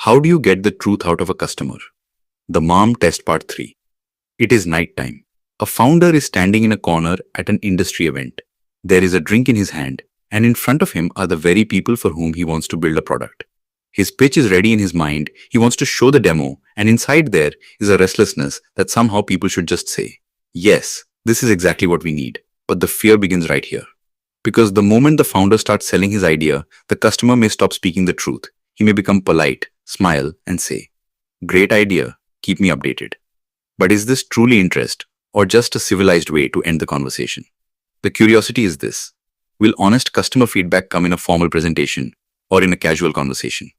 How do you get the truth out of a customer? The mom test part 3. It is night time. A founder is standing in a corner at an industry event. There is a drink in his hand, and in front of him are the very people for whom he wants to build a product. His pitch is ready in his mind, he wants to show the demo, and inside there is a restlessness that somehow people should just say, yes, this is exactly what we need. But the fear begins right here. Because the moment the founder starts selling his idea, the customer may stop speaking the truth. He may become polite, smile, and say, great idea, keep me updated. But is this truly interest, or just a civilized way to end the conversation? The curiosity is this. Will honest customer feedback come in a formal presentation or in a casual conversation?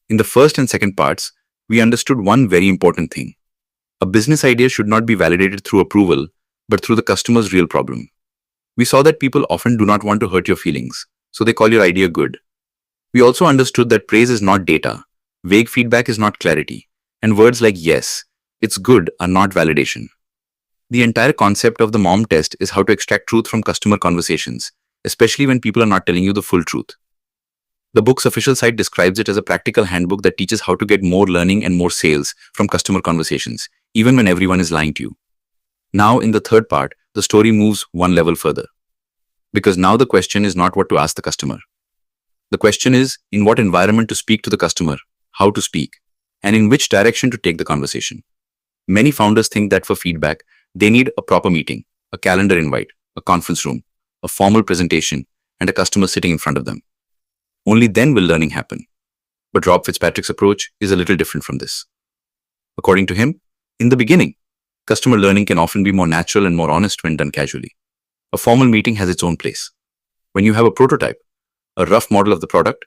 In the first and second parts, we understood one very important thing. A business idea should not be validated through approval, but through the customer's real problem. We saw that people often do not want to hurt your feelings, so they call your idea good. We also understood that praise is not data, vague feedback is not clarity, and words like yes, it's good are not validation. The entire concept of the mom test is how to extract truth from customer conversations, especially when people are not telling you the full truth. The book's official site describes it as a practical handbook that teaches how to get more learning and more sales from customer conversations, even when everyone is lying to you. Now, in the third part, the story moves one level further. Because now the question is not what to ask the customer. The question is, in what environment to speak to the customer, how to speak, and in which direction to take the conversation. Many founders think that for feedback, they need a proper meeting, a calendar invite, a conference room, a formal presentation, and a customer sitting in front of them. Only then will learning happen. But Rob Fitzpatrick's approach is a little different from this. According to him, in the beginning, customer learning can often be more natural and more honest when done casually. A formal meeting has its own place. When you have a prototype, a rough model of the product,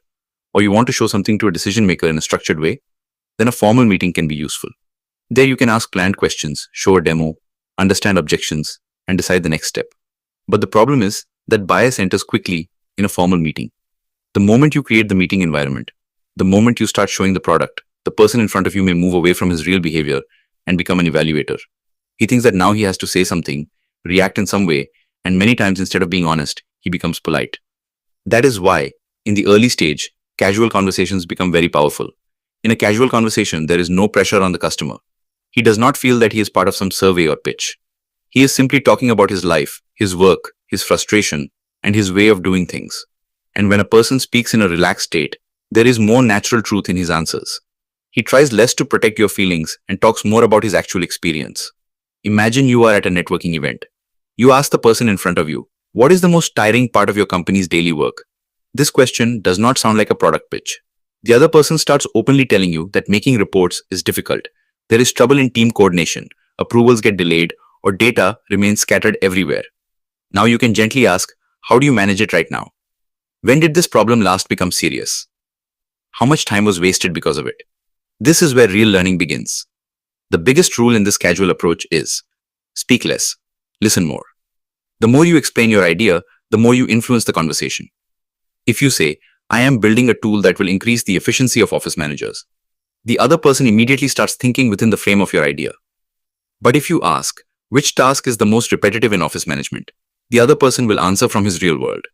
or you want to show something to a decision maker in a structured way, then a formal meeting can be useful. There you can ask planned questions, show a demo, understand objections, and decide the next step. But the problem is that bias enters quickly in a formal meeting. The moment you create the meeting environment, the moment you start showing the product, the person in front of you may move away from his real behavior and become an evaluator. He thinks that now he has to say something, react in some way, and many times instead of being honest, he becomes polite. That is why, in the early stage, casual conversations become very powerful. In a casual conversation, there is no pressure on the customer. He does not feel that he is part of some survey or pitch. He is simply talking about his life, his work, his frustration, and his way of doing things. And when a person speaks in a relaxed state, there is more natural truth in his answers. He tries less to protect your feelings and talks more about his actual experience. Imagine you are at a networking event. You ask the person in front of you, what is the most tiring part of your company's daily work? This question does not sound like a product pitch. The other person starts openly telling you that making reports is difficult. There is trouble in team coordination, approvals get delayed, or data remains scattered everywhere. Now you can gently ask, how do you manage it right now? When did this problem last become serious? How much time was wasted because of it? This is where real learning begins. The biggest rule in this casual approach is, speak less, listen more. The more you explain your idea, the more you influence the conversation. If you say, I am building a tool that will increase the efficiency of office managers, the other person immediately starts thinking within the frame of your idea. But if you ask, which task is the most repetitive in office management, the other person will answer from his real world.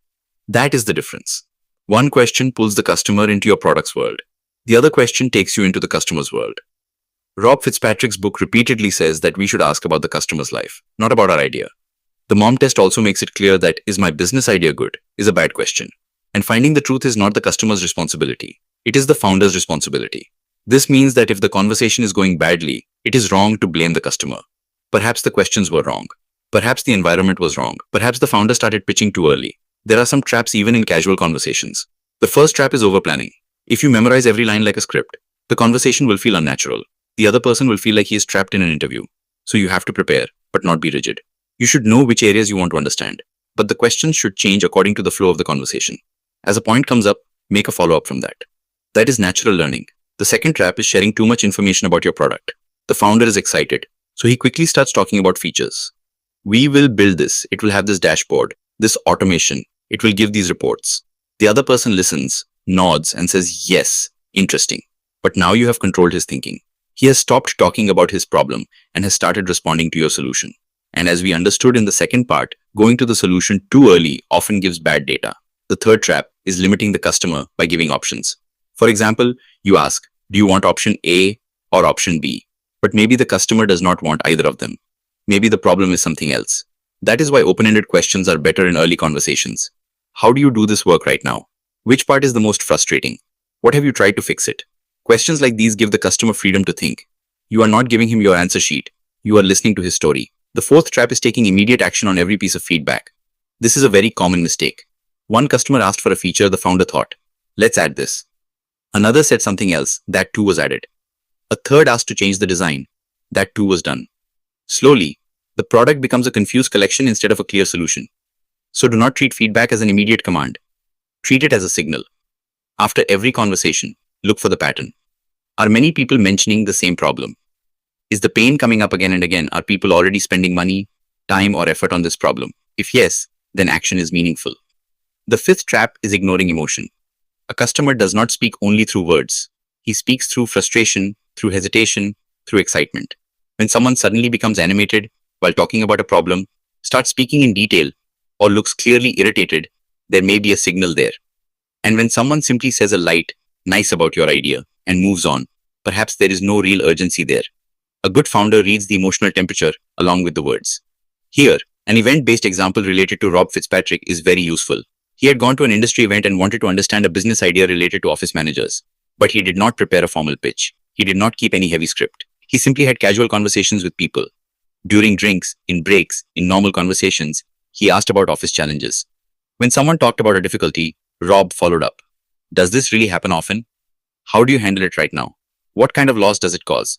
That is the difference. One question pulls the customer into your product's world. The other question takes you into the customer's world. Rob Fitzpatrick's book repeatedly says that we should ask about the customer's life, not about our idea. The mom test also makes it clear that is my business idea good is a bad question. And finding the truth is not the customer's responsibility. It is the founder's responsibility. This means that if the conversation is going badly, it is wrong to blame the customer. Perhaps the questions were wrong. Perhaps the environment was wrong. Perhaps the founder started pitching too early. There are some traps even in casual conversations. The first trap is overplanning. If you memorize every line like a script, the conversation will feel unnatural. The other person will feel like he is trapped in an interview. So you have to prepare, but not be rigid. You should know which areas you want to understand, but the questions should change according to the flow of the conversation. As a point comes up, make a follow-up from that. That is natural learning. The second trap is sharing too much information about your product. The founder is excited, so he quickly starts talking about features. We will build this. It will have this dashboard, this automation. It will give these reports. The other person listens, nods, and says, yes, interesting. But now you have controlled his thinking. He has stopped talking about his problem and has started responding to your solution. And as we understood in the second part, going to the solution too early often gives bad data. The third trap is limiting the customer by giving options. For example, you ask, Do you want option A or option B? But maybe the customer does not want either of them. Maybe the problem is something else. That is why open-ended questions are better in early conversations. How do you do this work right now? Which part is the most frustrating? What have you tried to fix it? Questions like these give the customer freedom to think. You are not giving him your answer sheet. You are listening to his story. The fourth trap is taking immediate action on every piece of feedback. This is a very common mistake. One customer asked for a feature, the founder thought, let's add this. Another said something else, that too was added. A third asked to change the design. That too was done. Slowly, the product becomes a confused collection instead of a clear solution. So do not treat feedback as an immediate command. Treat it as a signal. After every conversation, look for the pattern. Are many people mentioning the same problem? Is the pain coming up again and again? Are people already spending money, time, or effort on this problem? If yes, then action is meaningful. The fifth trap is ignoring emotion. A customer does not speak only through words. He speaks through frustration, through hesitation, through excitement. When someone suddenly becomes animated while talking about a problem, starts speaking in detail, or looks clearly irritated, there may be a signal there. And when someone simply says a light, nice about your idea, and moves on, perhaps there is no real urgency there. A good founder reads the emotional temperature along with the words. Here, an event-based example related to Rob Fitzpatrick is very useful. He had gone to an industry event and wanted to understand a business idea related to office managers. But he did not prepare a formal pitch. He did not keep any heavy script. He simply had casual conversations with people. During drinks, in breaks, in normal conversations, he asked about office challenges. When someone talked about a difficulty, Rob followed up. Does this really happen often? How do you handle it right now? What kind of loss does it cause?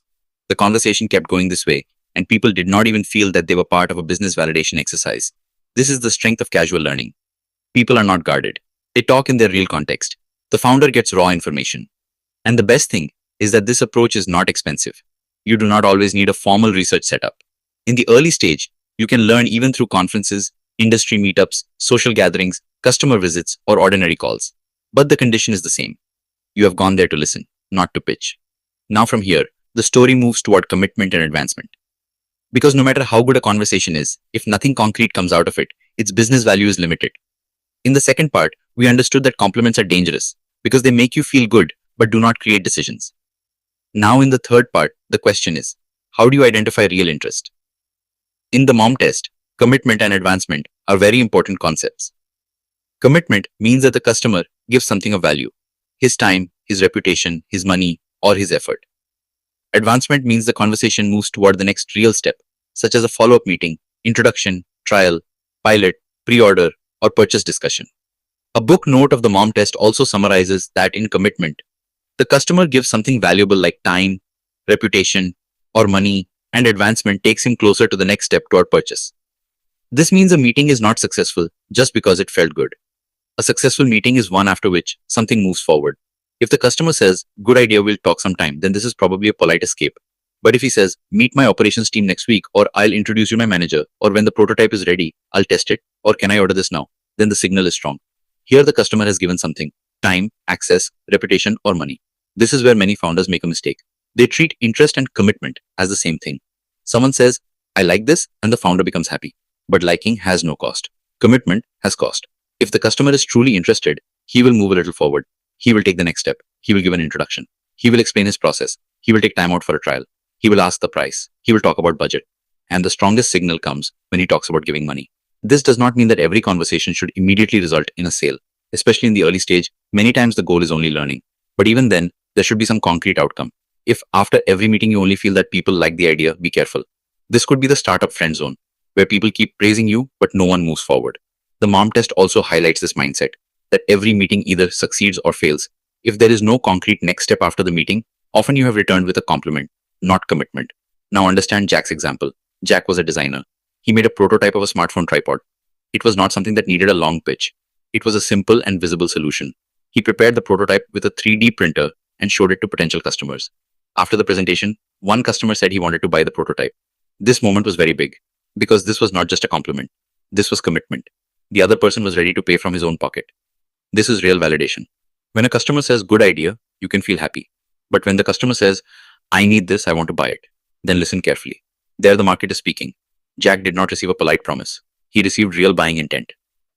The conversation kept going this way, and people did not even feel that they were part of a business validation exercise. This is the strength of casual learning. People are not guarded. They talk in their real context. The founder gets raw information. And the best thing is that this approach is not expensive. You do not always need a formal research setup. In the early stage, you can learn even through conferences, industry meetups, social gatherings, customer visits, or ordinary calls. But the condition is the same. You have gone there to listen, not to pitch. Now from here, the story moves toward commitment and advancement. Because no matter how good a conversation is, if nothing concrete comes out of it, its business value is limited. In the second part, we understood that compliments are dangerous because they make you feel good but do not create decisions. Now in the third part, the question is, how do you identify real interest? In the MOM test, commitment and advancement are very important concepts. Commitment means that the customer gives something of value, his time, his reputation, his money, or his effort. Advancement means the conversation moves toward the next real step, such as a follow-up meeting, introduction, trial, pilot, pre-order, or purchase discussion. A book note of the MOM test also summarizes that in commitment, the customer gives something valuable like time, reputation, or money, and advancement takes him closer to the next step toward purchase. This means a meeting is not successful just because it felt good. A successful meeting is one after which something moves forward. If the customer says, good idea, we'll talk sometime, then this is probably a polite escape. But if he says, meet my operations team next week, or I'll introduce you my manager, or when the prototype is ready, I'll test it, or can I order this now, then the signal is strong. Here the customer has given something, time, access, reputation, or money. This is where many founders make a mistake. They treat interest and commitment as the same thing. Someone says, I like this, and the founder becomes happy. But liking has no cost. Commitment has cost. If the customer is truly interested, he will move a little forward. He will take the next step. He will give an introduction. He will explain his process. He will take time out for a trial. He will ask the price. He will talk about budget. And the strongest signal comes when he talks about giving money. This does not mean that every conversation should immediately result in a sale. Especially in the early stage, many times the goal is only learning. But even then, there should be some concrete outcome. If after every meeting you only feel that people like the idea, be careful. This could be the startup friend zone, where people keep praising you, but no one moves forward. The MOM test also highlights this mindset, that every meeting either succeeds or fails. If there is no concrete next step after the meeting, often you have returned with a compliment, not commitment. Now understand Jack's example. Jack was a designer. He made a prototype of a smartphone tripod. It was not something that needed a long pitch. It was a simple and visible solution. He prepared the prototype with a 3D printer and showed it to potential customers. After the presentation, one customer said he wanted to buy the prototype. This moment was very big because this was not just a compliment. This was commitment. The other person was ready to pay from his own pocket. This is real validation. When a customer says good idea, you can feel happy. But when the customer says, I need this, I want to buy it, then listen carefully. There the market is speaking. Jack did not receive a polite promise. He received real buying intent.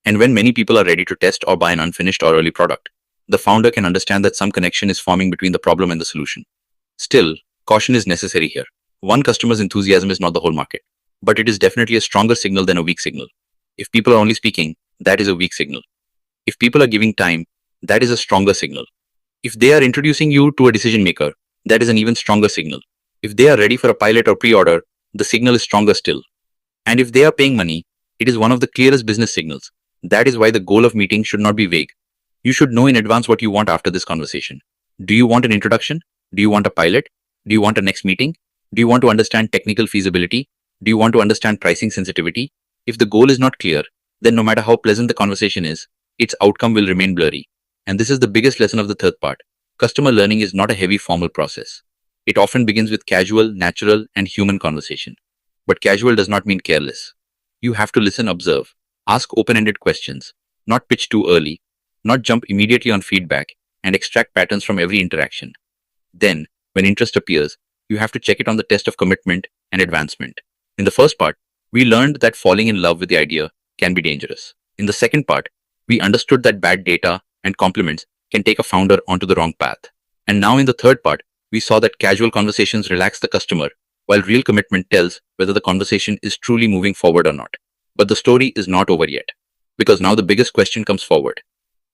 And when many people are ready to test or buy an unfinished or early product, The founder can understand that some connection is forming between the problem and the solution. Still, caution is necessary here. One customer's enthusiasm is not the whole market, but it is definitely a stronger signal than a weak signal. If people are only speaking, that is a weak signal. If people are giving time, that is a stronger signal. If they are introducing you to a decision maker, that is an even stronger signal. If they are ready for a pilot or pre-order, the signal is stronger still. And if they are paying money, it is one of the clearest business signals. That is why the goal of meeting should not be vague. You should know in advance what you want after this conversation. Do you want an introduction? Do you want a pilot? Do you want a next meeting? Do you want to understand technical feasibility? Do you want to understand pricing sensitivity? If the goal is not clear, then no matter how pleasant the conversation is, its outcome will remain blurry. And this is the biggest lesson of the third part. Customer learning is not a heavy formal process. It often begins with casual, natural, and human conversation. But casual does not mean careless. You have to listen, observe, ask open-ended questions, not pitch too early, not jump immediately on feedback, and extract patterns from every interaction. Then, when interest appears, you have to check it on the test of commitment and advancement. In the first part, we learned that falling in love with the idea can be dangerous. In the second part, we understood that bad data and compliments can take a founder onto the wrong path. And now in the third part, we saw that casual conversations relax the customer, while real commitment tells whether the conversation is truly moving forward or not. But the story is not over yet, because now the biggest question comes forward.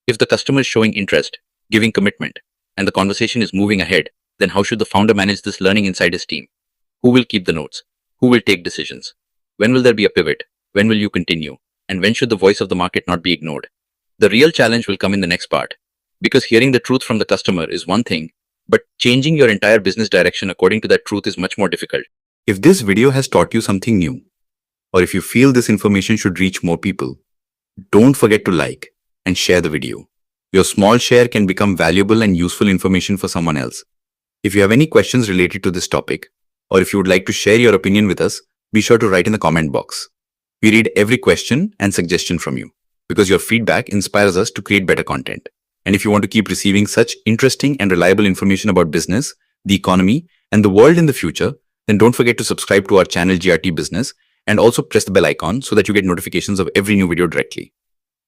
If the customer is showing interest, giving commitment, and the conversation is moving ahead, then how should the founder manage this learning inside his team? Who will keep the notes? Who will take decisions? When will there be a pivot? When will you continue? And when should the voice of the market not be ignored? The real challenge will come in the next part, because hearing the truth from the customer is one thing, but changing your entire business direction according to that truth is much more difficult. If this video has taught you something new, or if you feel this information should reach more people, don't forget to like and share the video. Your small share can become valuable and useful information for someone else. If you have any questions related to this topic, or if you would like to share your opinion with us, be sure to write in the comment box. We read every question and suggestion from you, because your feedback inspires us to create better content. And if you want to keep receiving such interesting and reliable information about business, the economy, and the world in the future, then don't forget to subscribe to our channel GRT Business and also press the bell icon so that you get notifications of every new video directly.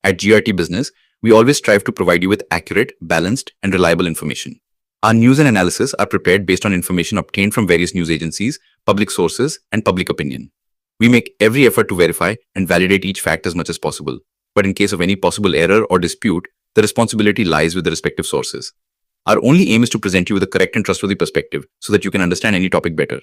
At GRT Business, we always strive to provide you with accurate, balanced, and reliable information. Our news and analysis are prepared based on information obtained from various news agencies, public sources, and public opinion. We make every effort to verify and validate each fact as much as possible. But in case of any possible error or dispute, the responsibility lies with the respective sources. Our only aim is to present you with a correct and trustworthy perspective so that you can understand any topic better.